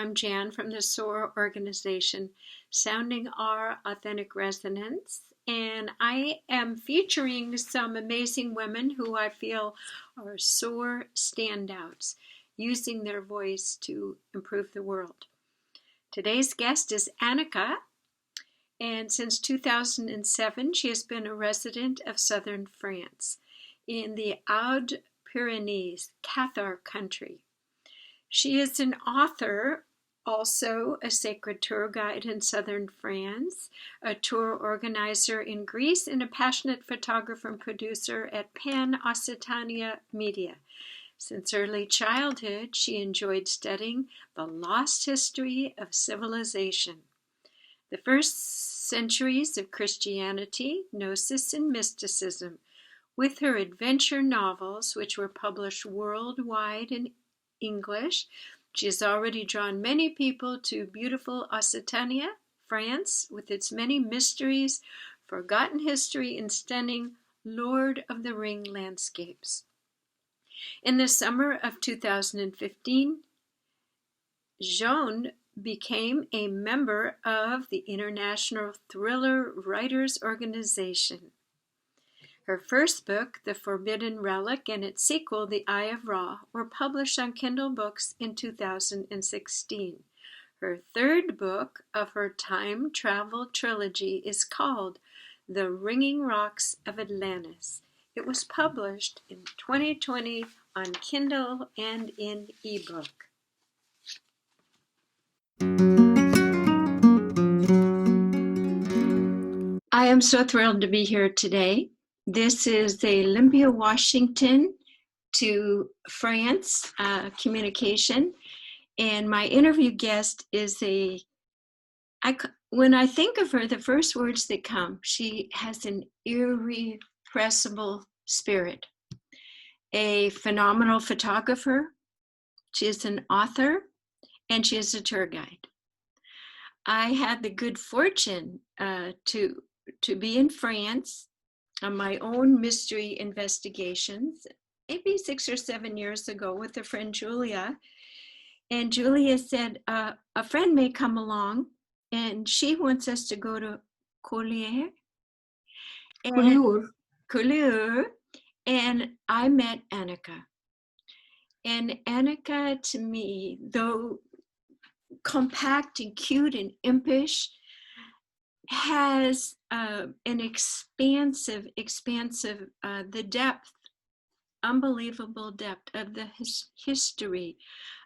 I'm Jeanne from the SOAR organization, Sounding Our Authentic Resonance, and I am featuring some amazing women who I feel are SOAR standouts, using their voice to improve the world. Today's guest is Anneke, and since 2007, she has been a resident of southern France in the Pyrenees, Cathar country. She is an author, also a sacred tour guide in southern France, a tour organizer in Greece, and a passionate photographer and producer at Pan Occitania Media. Since early childhood, she enjoyed studying the lost history of civilization, the first centuries of Christianity, Gnosis, and mysticism, with her adventure novels, which were published worldwide in English. She has already drawn many people to beautiful Occitania, France, with its many mysteries, forgotten history, and stunning Lord of the Ring landscapes. In the summer of 2015, Jeanne became a member of the International Thriller Writers Organization. Her first book, The Forbidden Relic, and its sequel, The Eye of Ra, were published on Kindle books in 2016. Her third book of her time travel trilogy is called The Ringing Rocks of Atlantis. It was published in 2020 on Kindle and in ebook. I am so thrilled to be here today. This is the Olympia, Washington to France communication. And my interview guest is when I think of her, the first words that come, she has an irrepressible spirit, a phenomenal photographer. She is an author, and she is a tour guide. I had the good fortune to be in France on my own mystery investigations, maybe 6 or 7 years ago, with a friend Julia. And Julia said, a friend may come along, and she wants us to go to Collioure. And I met Anneke. And Anneke, to me, though compact and cute and impish, has an expansive, the depth, unbelievable depth of the history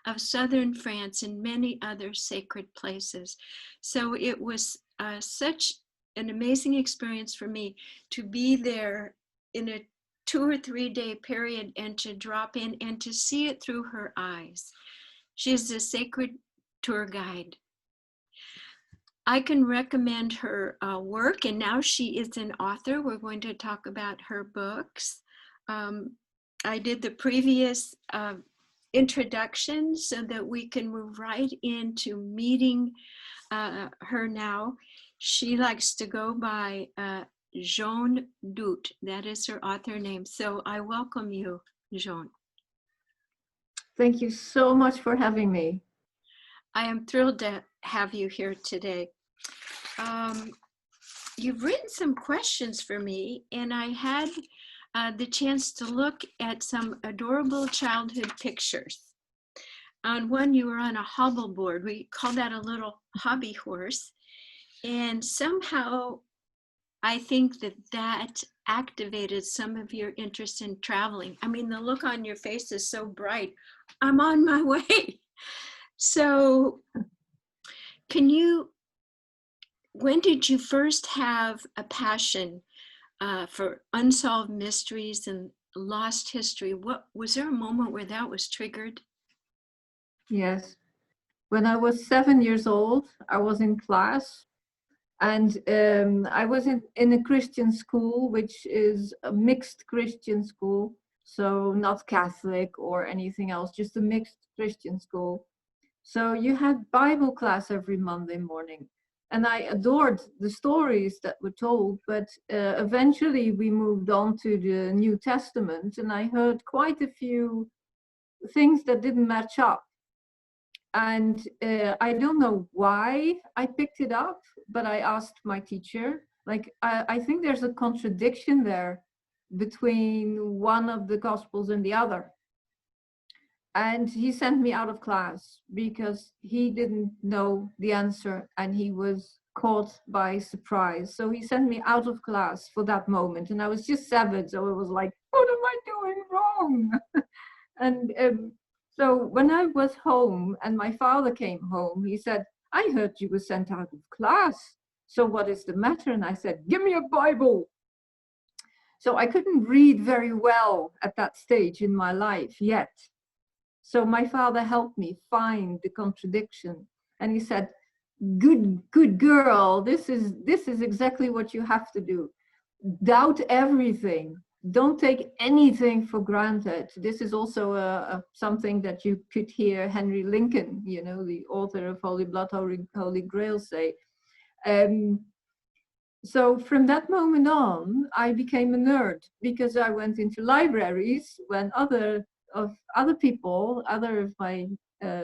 of southern France and many other sacred places. So it was such an amazing experience for me to be there in a 2 or 3 day period and to drop in and to see it through her eyes. She is a sacred tour guide. I can recommend her work, and now she is an author. We're going to talk about her books. I did the previous introduction so that we can move right into meeting her now. She likes to go by Jeanne D'Août. That is her author name. So I welcome you, Jeanne. Thank you so much for having me. I am thrilled to have you here today. You've written some questions for me, and I had the chance to look at some adorable childhood pictures. On one, you were on a hobble board. We call that a little hobby horse. And somehow I think that activated some of your interest in traveling. I mean, the look on your face is so bright. I'm on my way. So when did you first have a passion for unsolved mysteries and lost history? Was there a moment where that was triggered? Yes. When I was 7 years old, I was in class, and I was in a Christian school, which is a mixed Christian school. So not Catholic or anything else, just a mixed Christian school. So you had Bible class every Monday morning. And I adored the stories that were told, but eventually we moved on to the New Testament, and I heard quite a few things that didn't match up. And I don't know why I picked it up, but I asked my teacher, like, I think there's a contradiction there between one of the Gospels and the other. And he sent me out of class because he didn't know the answer and he was caught by surprise. So he sent me out of class for that moment. And I was just 7, so it was like, what am I doing wrong? And so when I was home and my father came home, he said, I heard you were sent out of class. So what is the matter? And I said, give me a Bible. So I couldn't read very well at that stage in my life yet. So my father helped me find the contradiction. And he said, good girl, this is exactly what you have to do. Doubt everything. Don't take anything for granted. This is also something that you could hear Henry Lincoln, you know, the author of Holy Blood, Holy Grail, say. So from that moment on, I became a nerd because I went into libraries when other of my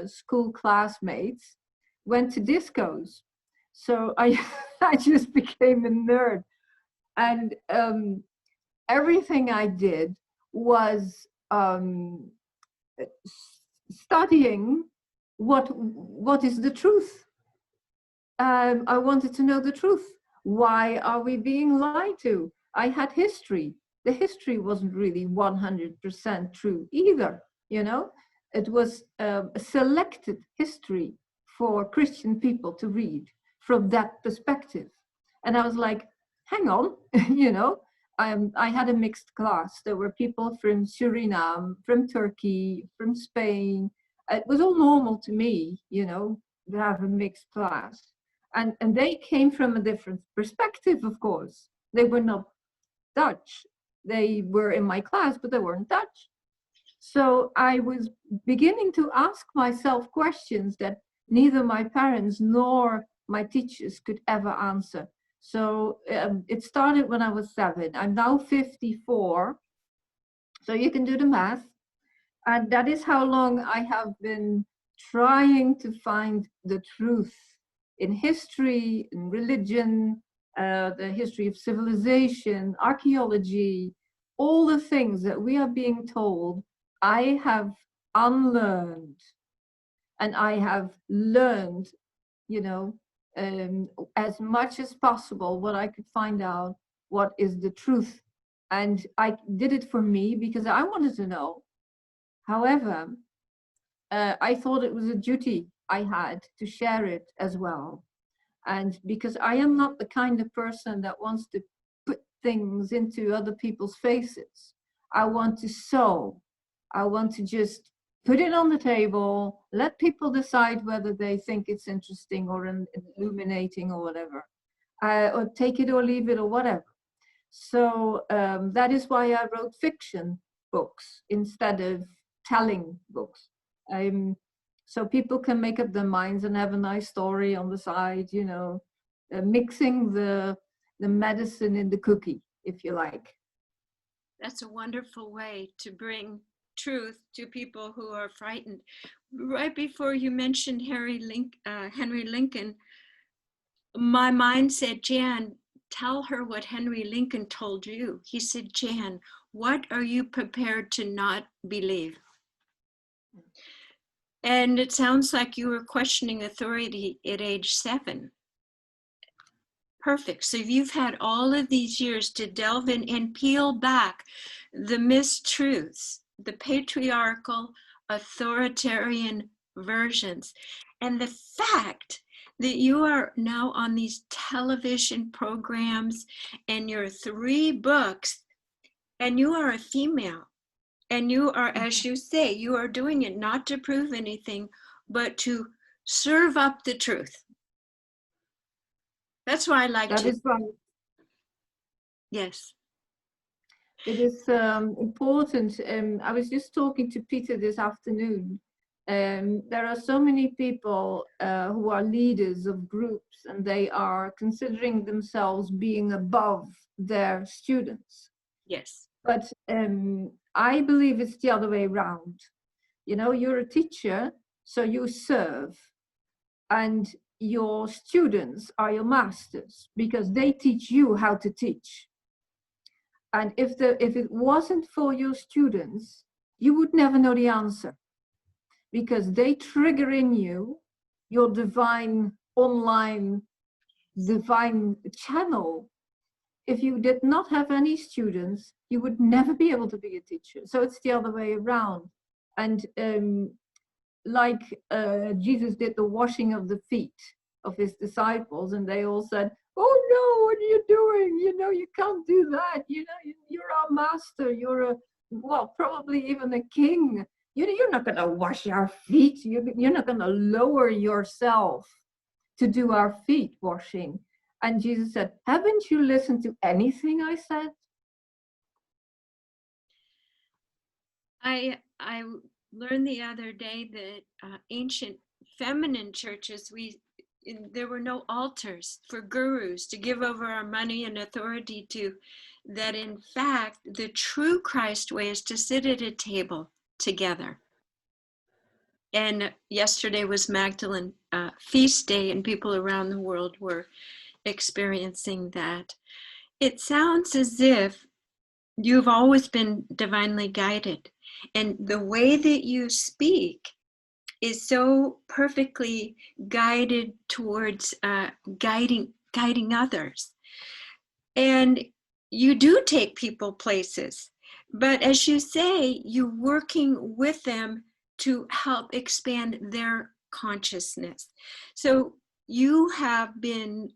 school classmates went to discos. So I just became a nerd. And everything I did was studying what is the truth. I wanted to know the truth. Why are we being lied to? I had history. The history wasn't really 100% true either, you know? It was a selected history for Christian people to read from that perspective. And I was like, hang on, you know? I had a mixed class. There were people from Suriname, from Turkey, from Spain. It was all normal to me, you know, to have a mixed class. And they came from a different perspective, of course. They were not Dutch. They were in my class, but they weren't Dutch. So I was beginning to ask myself questions that neither my parents nor my teachers could ever answer. So it started when I was 7. I'm now 54. So you can do the math. And that is how long I have been trying to find the truth in history, in religion, the history of civilization, archaeology, all the things that we are being told, I have unlearned. And I have learned, you know, as much as possible what I could find out what is the truth. And I did it for me because I wanted to know. However, I thought it was a duty I had to share it as well. And because I am not the kind of person that wants to put things into other people's faces, I want to sow. I want to just put it on the table, let people decide whether they think it's interesting or illuminating or whatever, or take it or leave it or whatever. So that is why I wrote fiction books instead of telling books. So people can make up their minds and have a nice story on the side, you know, mixing the medicine in the cookie, if you like. That's a wonderful way to bring truth to people who are frightened. Right before you mentioned Henry Lincoln, my mind said, Jeanne, tell her what Henry Lincoln told you. He said, Jeanne, what are you prepared to not believe? And it sounds like you were questioning authority at age 7. Perfect. So you've had all of these years to delve in and peel back the mistruths, the patriarchal, authoritarian versions. And the fact that you are now on these television programs and your 3 books, and you are a female, and you are, as you say, you are doing it not to prove anything, but to serve up the truth. That's why I like that to. Is right. Yes. It is important. I was just talking to Peter this afternoon. There are so many people who are leaders of groups and they are considering themselves being above their students. Yes. But I believe it's the other way around. You know, you're a teacher, So you serve, and your students are your masters because they teach you how to teach. And if it wasn't for your students, you would never know the answer, because they trigger in you your divine online divine channel. If you did not have any students, you would never be able to be a teacher. So it's the other way around. And like Jesus did the washing of the feet of his disciples, and they all said, "Oh no, what are you doing? You know, you can't do that. You know, you're our master. You're probably even a king. You're not going to wash our feet. You're not going to lower yourself to do our feet washing." And Jesus said, "Haven't you listened to anything I said?" I learned the other day that ancient feminine churches, there were no altars for gurus to give over our money and authority to. That in fact, the true Christ way is to sit at a table together. And yesterday was Magdalene feast day, and people around the world were experiencing that. It sounds as if you've always been divinely guided, and the way that you speak is so perfectly guided towards guiding others. And you do take people places, but as you say, you're working with them to help expand their consciousness. So you have been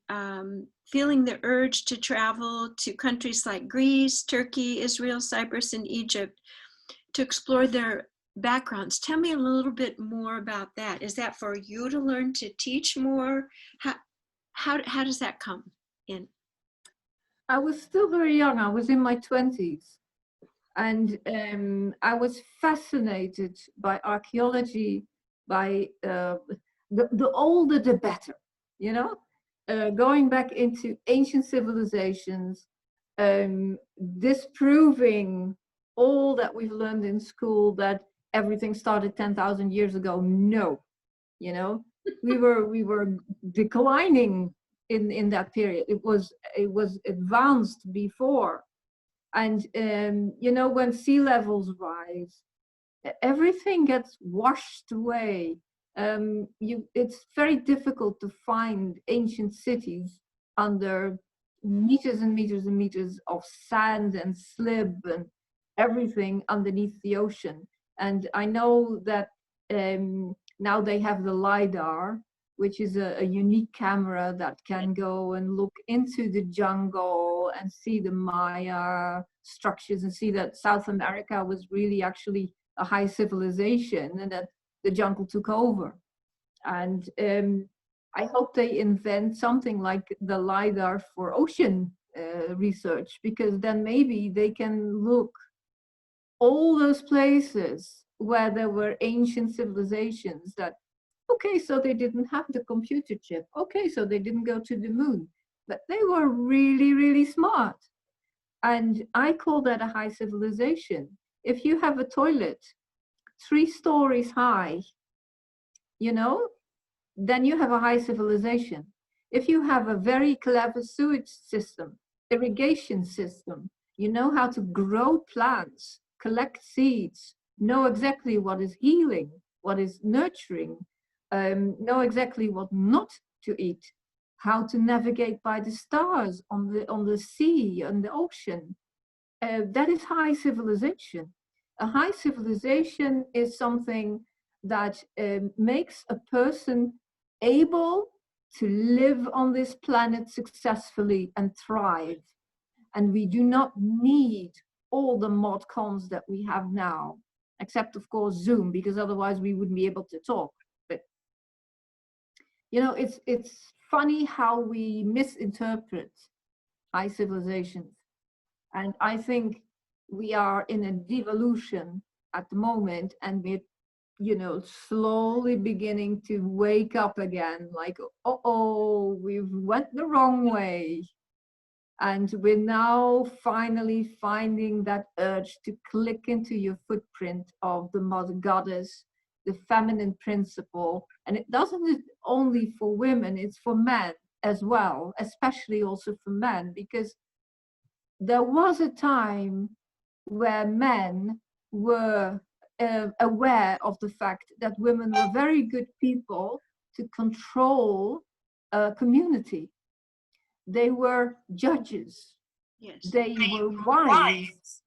feeling the urge to travel to countries like Greece, Turkey, Israel, Cyprus, and Egypt to explore their backgrounds. Tell me a little bit more about that. Is that for you to learn to teach more? How does that come in? I was still very young. I was in my 20s. And I was fascinated by archaeology, by the older the better, you know, going back into ancient civilizations, disproving all that we've learned in school, that everything started 10,000 years ago. No, you know, we were declining in that period. It was advanced before. And you know, when sea levels rise, everything gets washed away. It's very difficult to find ancient cities under meters and meters and meters of sand and slib and everything underneath the ocean. And I know that now they have the LiDAR, which is a unique camera that can go and look into the jungle and see the Maya structures and see that South America was really actually a high civilization and that the jungle took over. And I hope they invent something like the LiDAR for ocean research, because then maybe they can look all those places where there were ancient civilizations that, okay, so they didn't have the computer chip. Okay, so they didn't go to the moon, but they were really, really smart. And I call that a high civilization. If you have a toilet 3 stories high, you know, then you have a high civilization. If you have a very clever sewage system, irrigation system, you know how to grow plants, collect seeds, know exactly what is healing, what is nurturing, know exactly what not to eat, how to navigate by the stars on the sea and the ocean. That is high civilization. A high civilization is something that makes a person able to live on this planet successfully and thrive. And we do not need all the mod cons that we have now, except of course Zoom, because otherwise we wouldn't be able to talk. But you know, it's funny how we misinterpret high civilizations. And I think we are in a devolution at the moment, and we're, you know, slowly beginning to wake up again, like, oh, we've went the wrong way. And we're now finally finding that urge to click into your footprint of the mother goddess the feminine principle. And it doesn't only for women, it's for men as well, especially also for men, because there was a time where men were aware of the fact that women were very good people to control a community. They were judges. Yes. They were wise.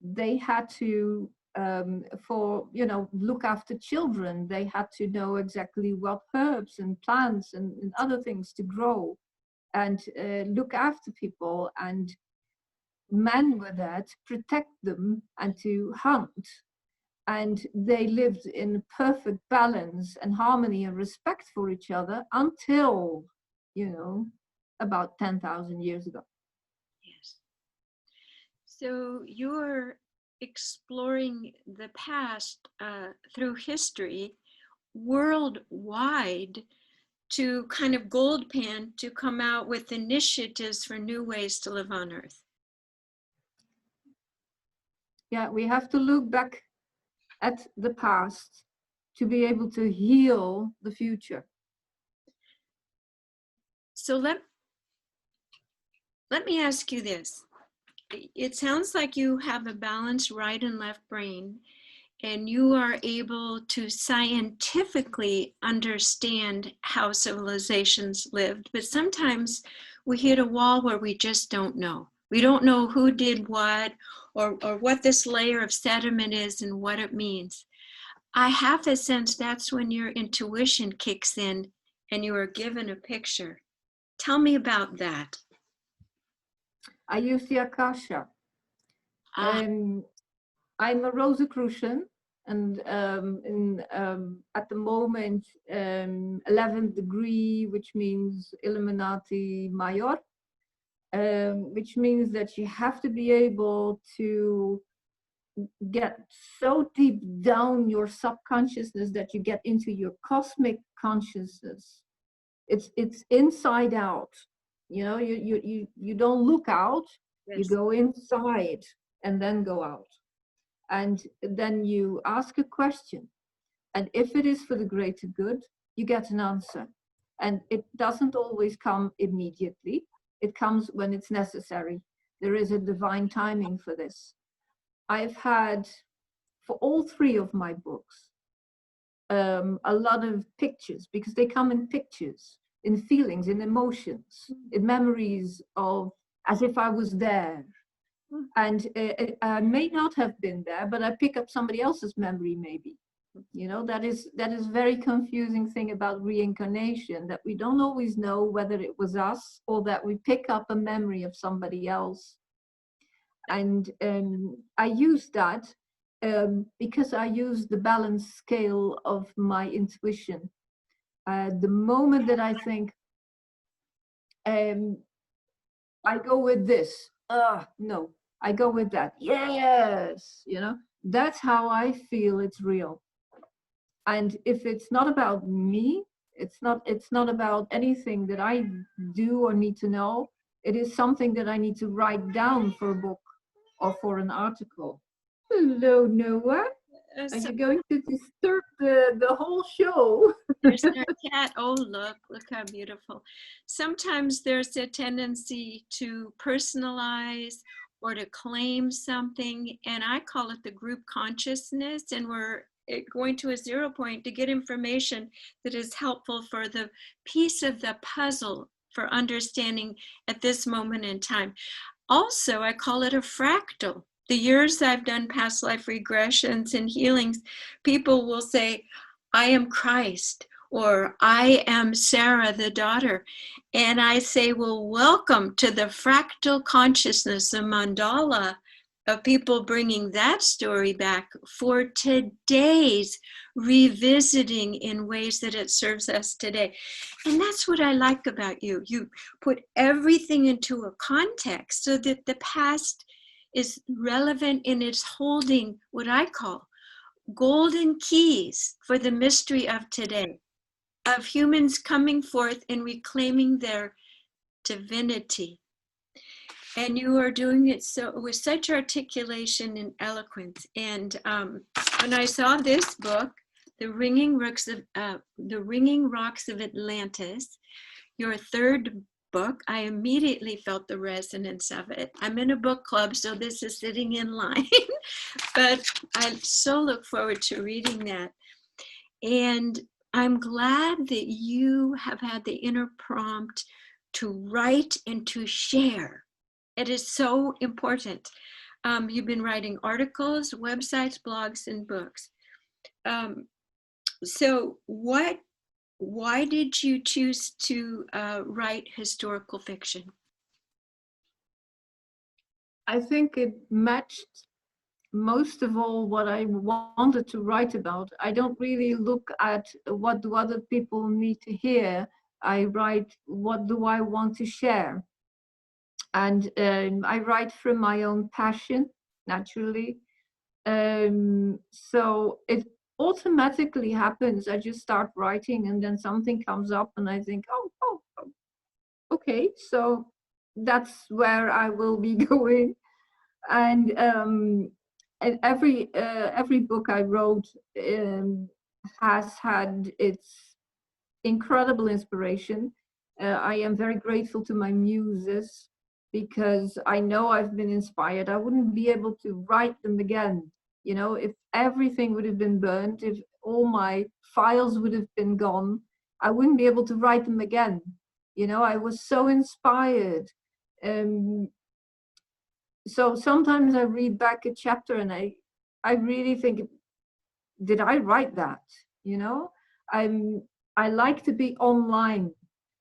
They had to, look after children. They had to know exactly what herbs and plants and other things to grow and look after people. And men were there to protect them and to hunt. And they lived in perfect balance and harmony and respect for each other until, about 10,000 years ago. Yes. So you're exploring the past through history worldwide to kind of gold pan to come out with initiatives for new ways to live on Earth. Yeah, we have to look back at the past to be able to heal the future. So let me ask you this. It sounds like you have a balanced right and left brain, and you are able to scientifically understand how civilizations lived, but sometimes we hit a wall where we just don't know. We don't know who did what, or what this layer of sediment is and what it means. I have a sense that's when your intuition kicks in and you are given a picture. Tell me about that. I use the Akasha. I'm a Rosicrucian, and at the moment, 11th degree, which means Illuminati Major, which means that you have to be able to get so deep down your subconsciousness that you get into your cosmic consciousness. It's inside out. You don't look out. Yes. You go inside and then go out. And then you ask a question. And if it is for the greater good, you get an answer. And it doesn't always come immediately. It comes when it's necessary. There is a divine timing for this. I've had, for all three of my books, a lot of pictures, because they come in pictures, in feelings, in emotions, in memories of as if I was there. And I may not have been there, but I pick up somebody else's memory maybe. That is very confusing thing about reincarnation, that we don't always know whether it was us or that we pick up a memory of somebody else. And I use that because I use the balance scale of my intuition. The moment that I think, I go with this, no, I go with that, yes, that's how I feel it's real. And if it's not about me, it's not about anything that I do or need to know, it is something that I need to write down for a book or for an article. Hello, Noah. Are you going to disturb the whole show? There's our cat. Oh, look how beautiful. Sometimes there's a tendency to personalize or to claim something, and I call it the group consciousness, and we're going to a 0 point to get information that is helpful for the piece of the puzzle for understanding at this moment in time. Also, I call it a fractal. The years I've done past life regressions and healings, people will say, I am Christ, or I am Sarah, the daughter. And I say, well, welcome to the fractal consciousness, the mandala of people bringing that story back for today's revisiting in ways that it serves us today. And that's what I like about you. You put everything into a context so that the past is relevant in its holding what I call golden keys for the mystery of today, of humans coming forth and reclaiming their divinity. And you are doing it so with such articulation and eloquence. And when I saw this book, The Ringing Rocks of Atlantis, your third book, I immediately felt the resonance of it. I'm in a book club, so this is sitting in line, but I so look forward to reading that. And I'm glad that you have had the inner prompt to write and to share. It is so important. You've been writing articles, websites, blogs, and books. So why did you choose to write historical fiction? I think it matched most of all what I wanted to write about. I don't really look at what do other people need to hear. I write what do I want to share. And I write from my own passion, naturally. So it automatically happens. I just start writing and then something comes up and I think, oh, okay, so that's where I will be going. And every book I wrote has had its incredible inspiration. I am very grateful to my muses because I know I've been inspired. I wouldn't be able to write them again. You know, if everything would have been burned, if all my files would have been gone, I wouldn't be able to write them again. You know, I was so inspired. So sometimes I read back a chapter and I really think, did I write that? You know, I'm I like to be online.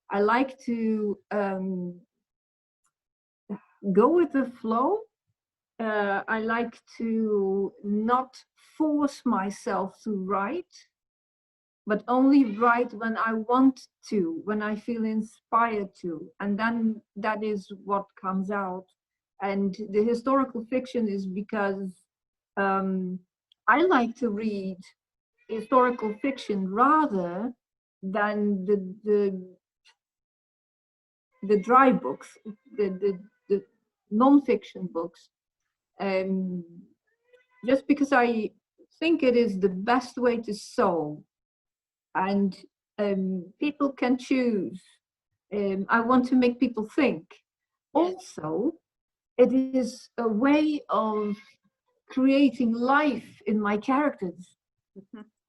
I like to go with the flow. I like to not force myself to write, but only write when I want to, when I feel inspired to, and then that is what comes out. And the historical fiction is because I like to read historical fiction rather than the dry books, the non-fiction books, um, just because I think it is the best way to sow, and people can choose. I want to make people think. Also, it is a way of creating life in my characters,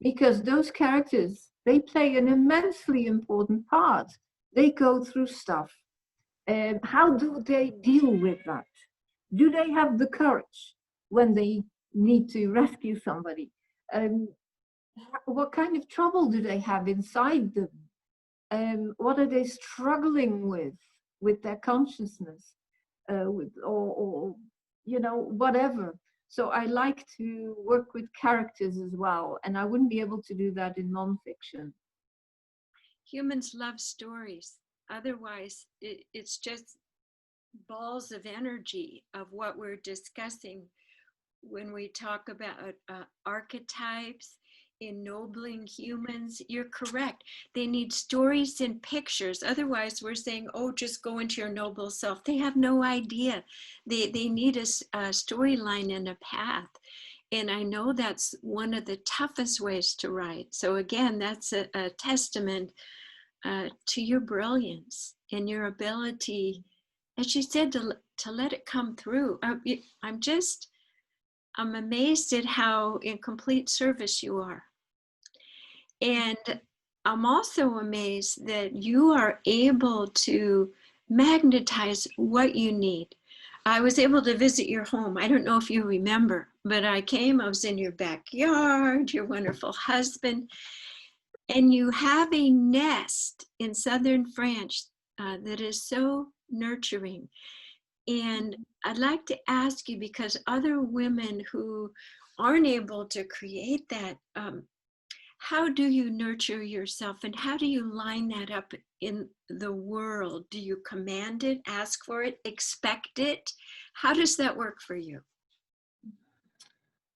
because those characters, they play an immensely important part. They go through stuff. How do they deal with that? Do they have the courage when they need to rescue somebody? What kind of trouble do they have inside them? What are they struggling with their consciousness, or you know, whatever. So I like to work with characters as well, and I wouldn't be able to do that in nonfiction. Humans love stories. Otherwise, it's just balls of energy of what we're discussing when we talk about archetypes, ennobling humans. You're correct. They need stories and pictures. Otherwise, we're saying, oh, just go into your noble self. They have no idea. They need a storyline and a path. And I know that's one of the toughest ways to write. So again, that's a testament to your brilliance and your ability, as you said, to let it come through. I'm amazed at how in complete service you are. And I'm also amazed that you are able to magnetize what you need. I was able to visit your home. I don't know if you remember, but I was in your backyard, your wonderful husband, and you have a nest in southern France that is so nurturing. And I'd like to ask you, because other women who aren't able to create that, how do you nurture yourself and how do you line that up in the world? Do you command it, ask for it, expect it? How does that work for you?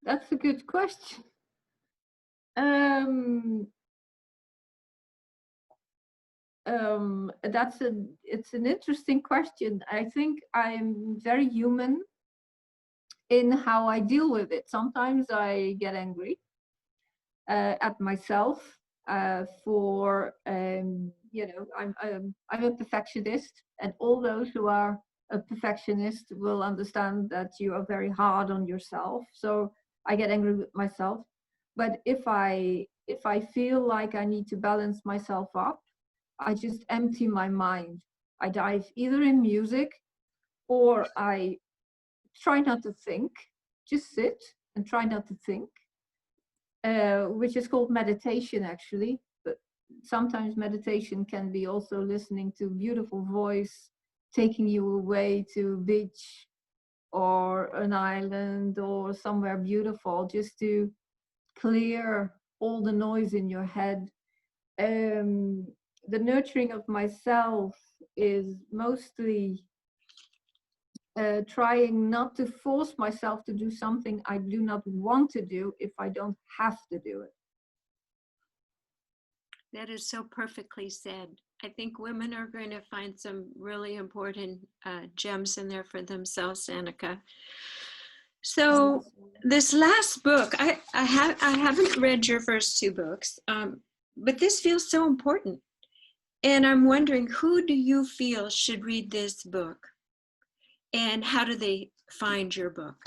That's a good question. It's an interesting question. I think I'm very human. in how I deal with it. Sometimes I get angry at myself for I'm a perfectionist, and all those who are a perfectionist will understand that you are very hard on yourself. So I get angry with myself. But if I feel like I need to balance myself up, I just empty my mind. I dive either in music, or I try not to think, just sit and try not to think, which is called meditation actually. But sometimes meditation can be also listening to beautiful voice taking you away to a beach or an island or somewhere beautiful, just to clear all the noise in your head. The nurturing of myself is mostly trying not to force myself to do something I do not want to do if I don't have to do it. That is so perfectly said. I think women are going to find some really important gems in there for themselves, Anneke. So this last book, I haven't read your first two books, but this feels so important. And I'm wondering, who do you feel should read this book? And how do they find your book?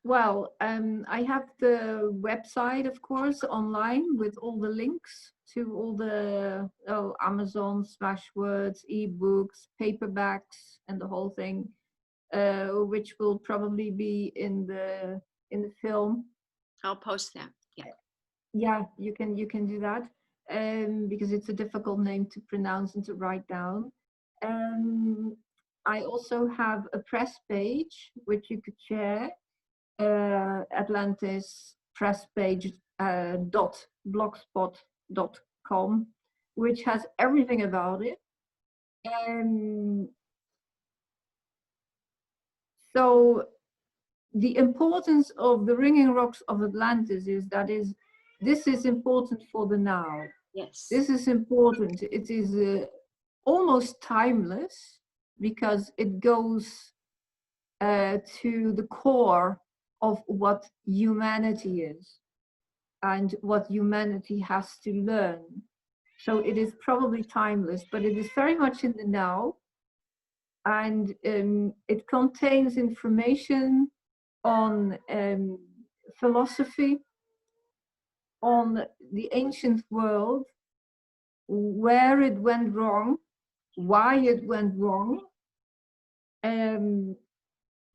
Well, I have the website, of course, online with all the links to all the Amazon, Smashwords, ebooks, paperbacks, and the whole thing, which will probably be in the film. I'll post that. Yeah, you can do that, because it's a difficult name to pronounce and to write down. I also have a press page which you could share. Atlantis press page .blogspot.com, which has everything about it. So the importance of the ringing rocks of Atlantis this is important for the now. Yes. This is important. It is almost timeless because it goes to the core of what humanity is and what humanity has to learn. So it is probably timeless, but it is very much in the now. And it contains information on philosophy, on the ancient world, where it went wrong, why it went wrong,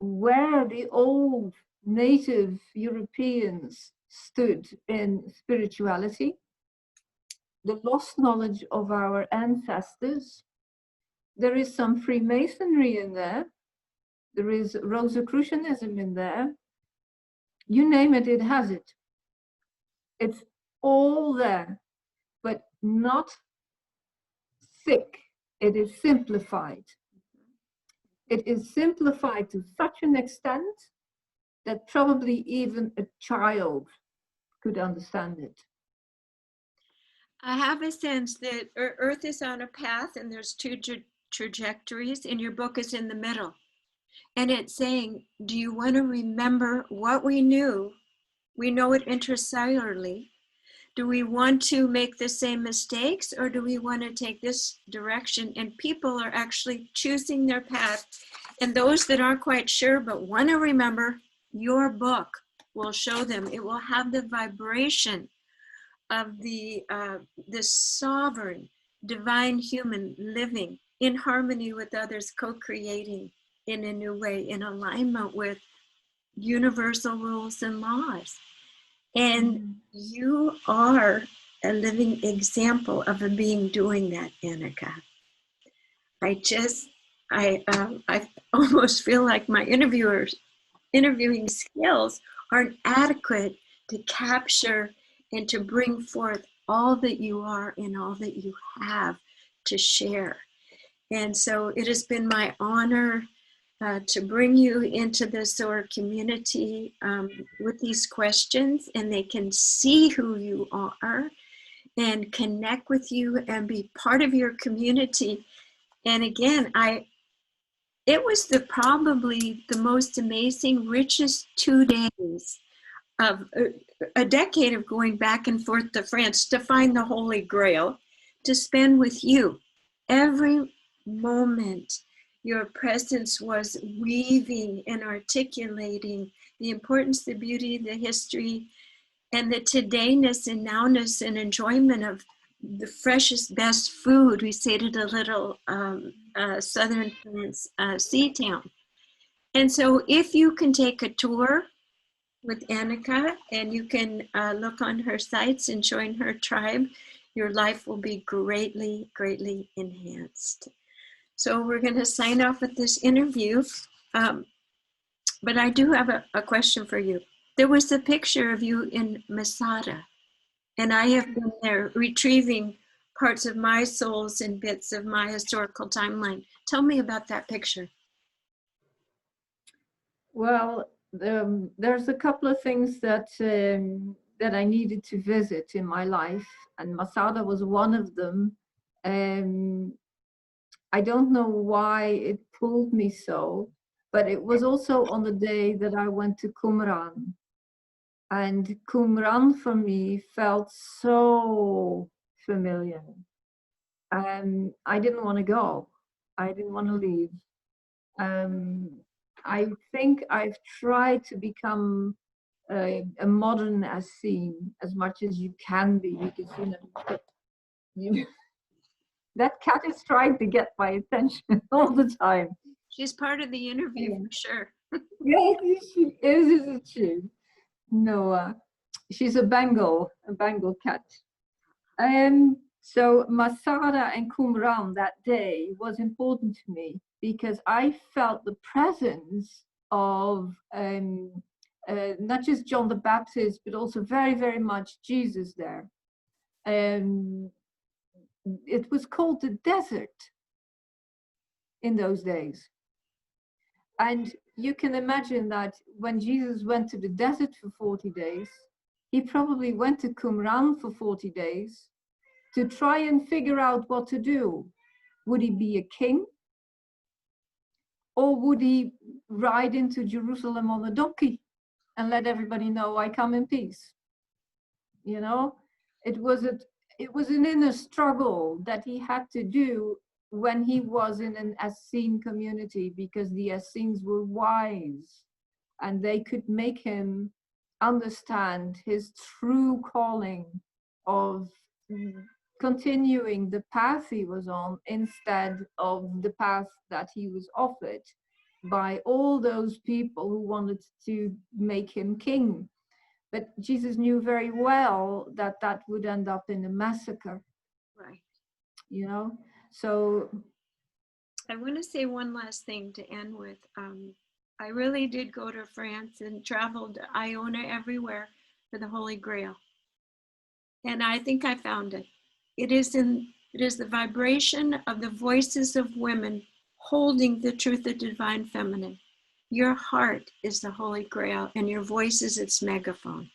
where the old native Europeans stood in spirituality, the lost knowledge of our ancestors. There is some Freemasonry in there. There is Rosicrucianism in there. You name it, it has it. It's all there, but not thick. It is simplified. It is simplified to such an extent that probably even a child could understand it. I have a sense that Earth is on a path and there's two trajectories, and your book is in the middle. And it's saying, do you want to remember what we knew? We know it intracellularly. Do we want to make the same mistakes, or do we want to take this direction? And people are actually choosing their path. And those that aren't quite sure but want to remember, your book will show them. It will have the vibration of the sovereign, divine human living in harmony with others, co-creating in a new way, in alignment with universal rules and laws. And you are a living example of a being doing that, Anneke. I almost feel like my interviewing skills aren't adequate to capture and to bring forth all that you are and all that you have to share. And so it has been my honor to bring you into the SOAR community with these questions, and they can see who you are and connect with you and be part of your community. And again, It was probably the most amazing, richest 2 days of a decade of going back and forth to France to find the Holy Grail, to spend with you. Every moment your presence was weaving and articulating the importance, the beauty, the history, and the todayness and nowness and enjoyment of the freshest, best food. We stayed at a little southern France sea town. And so if you can take a tour with Anneke and you can look on her sites and join her tribe, your life will be greatly, greatly enhanced. So we're going to sign off with this interview. But I do have a question for you. There was a picture of you in Masada, and I have been there retrieving parts of my souls and bits of my historical timeline. Tell me about that picture. Well, there's a couple of things that I needed to visit in my life, and Masada was one of them. I don't know why it pulled me so, but it was also on the day that I went to Qumran. And Qumran for me felt so familiar. I didn't want to go. I didn't want to leave. I think I've tried to become a modern Essene as much as you can be, because that cat is trying to get my attention all the time. She's part of the interview for sure. Yes, she is, isn't she? Noa. She's a Bengal cat. So Masada and Qumran that day was important to me because I felt the presence of not just John the Baptist, but also very, very much Jesus there. It was called the desert in those days. And you can imagine that when Jesus went to the desert for 40 days, he probably went to Qumran for 40 days to try and figure out what to do. Would he be a king? Or would he ride into Jerusalem on a donkey and let everybody know I come in peace? You know, it was an inner struggle that he had to do when he was in an Essene community, because the Essenes were wise and they could make him understand his true calling of continuing the path he was on instead of the path that he was offered by all those people who wanted to make him king. But Jesus knew very well that that would end up in a massacre. Right. You know, so I want to say one last thing to end with. I really did go to France and traveled Iona everywhere for the Holy Grail. And I think I found it. It is the vibration of the voices of women holding the truth of divine feminine. Your heart is the Holy Grail and your voice is its megaphone.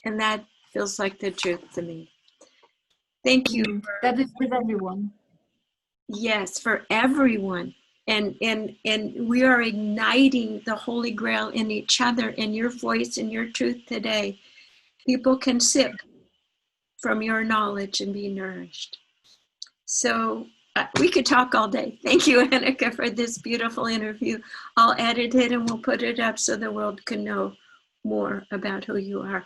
And that feels like the truth to me. Thank you. That is with everyone. Yes, for everyone. And we are igniting the Holy Grail in each other, in your voice and your truth today. People can sip from your knowledge and be nourished. So we could talk all day. Thank you, Anneke, for this beautiful interview. I'll edit it and we'll put it up so the world can know more about who you are.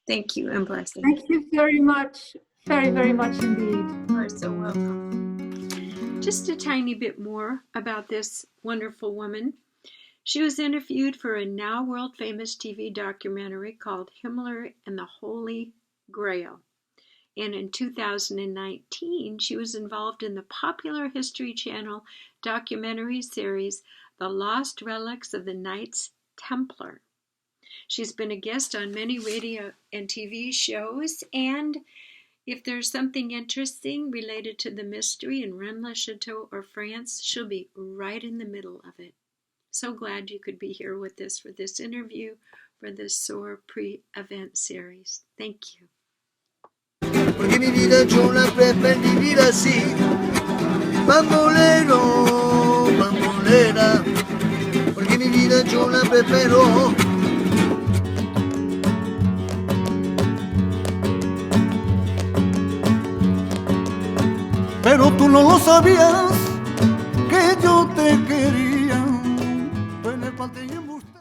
Thank you and blessings. Thank you very much. Very, very much indeed. You are so welcome. Just a tiny bit more about this wonderful woman. She was interviewed for a now world famous TV documentary called Himmler and the Holy Grail. And in 2019, she was involved in the popular History Channel documentary series, The Lost Relics of the Knights Templar. She's been a guest on many radio and TV shows, and if there's something interesting related to the mystery in Rennes-le-Château or France, she'll be right in the middle of it. So glad you could be here with us for this interview for the SOAR pre-event series. Thank you. Porque mi vida yo la preferí vivir así, bambolero, bambolera. mi vida yo la preparo. Pero tú no lo sabías, que yo